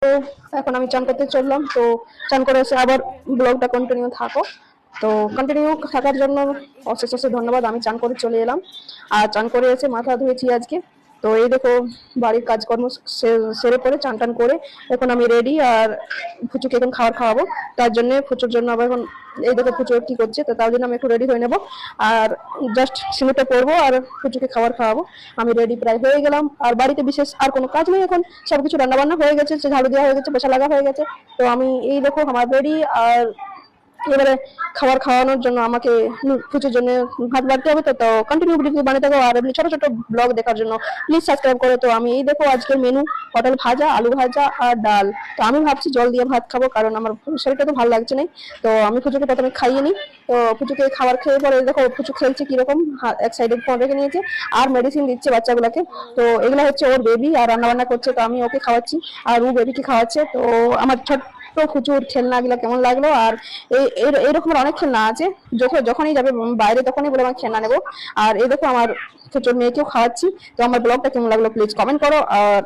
তো এখন আমি চান করতে চললাম। তো চান করে এসে আবার ব্লগটা কন্টিনিউ থাকো। তো কন্টিনিউ থাকার জন্য অশেষ অশেষ ধন্যবাদ। আমি চান করে চলে এলাম, আর চান করে এসে মাথা ধুয়েছি আজকে। তো এই দেখো বাড়ির কাজকর্ম সেরে পরে চান টান করে এখন আমি রেডি, আর ফুচুকে এখন খাবার খাওয়াবো। তার জন্য ফুচুর জন্য আবার এখন এই দেখো ফুচু কি করছে, তো তার জন্য আমি একটু রেডি হয়ে নেবো, আর জাস্ট সিঁদুরটা পরবো আর ফুচুকে খাবার খাওয়াবো। আমি রেডি প্রায় হয়ে গেলাম, আর বাড়িতে বিশেষ আর কোনো কাজ নেই এখন। সবকিছু রান্না বান্না হয়ে গেছে, ঝাড়ু দেওয়া হয়ে গেছে, পোছা লাগা হয়ে গেছে। তো আমি এই দেখো আমার রেডি, আর এবারে খাবার খাওয়ানোর জন্য আমাকে ফুচুর জন্য ভাত বাড়তে হবে। তো কন্টিনিউ ভিডিও বানিয়ে থাকো, আর এমনি ছোট ছোট ব্লগ দেখার জন্য প্লিজ সাবস্ক্রাইব করো। তো আমি এই দেখো আজকের মেনু পটল ভাজা, আলু ভাজা আর ডাল। তো আমি ভাবছি জল দিয়ে ভাত খাবো, কারণ আমার শরীরটা তো ভালো লাগছে না। তো আমি ফুচুকে প্রথমে খাইয়ে নিই। তো ফুচুকে খাবার খেয়ে পরে দেখো ফুচু খেলছে কিরকম, এক সাইডে ফোন রেখে নিয়েছে আর মেডিসিন দিচ্ছে বাচ্চাগুলোকে। তো এগুলো হচ্ছে ওর বেবি, আর রান্না বান্না করছে, তো আমি ওকে খাওয়াচ্ছি আর ও বেবিকে খাওয়াচ্ছে। তো আমার ছোট প্রচুর খেলনাগুলো কেমন লাগলো। আর এইরকম অনেক খেলনা আছে, যখনই যাবে বাইরে তখনই বলে আমার খেলনা নেবো। আর এই দেখো আমার ছোট মেয়েকেও খাওয়াচ্ছি। তো আমার ব্লগটা কেমন লাগলো প্লিজ কমেন্ট করো, আর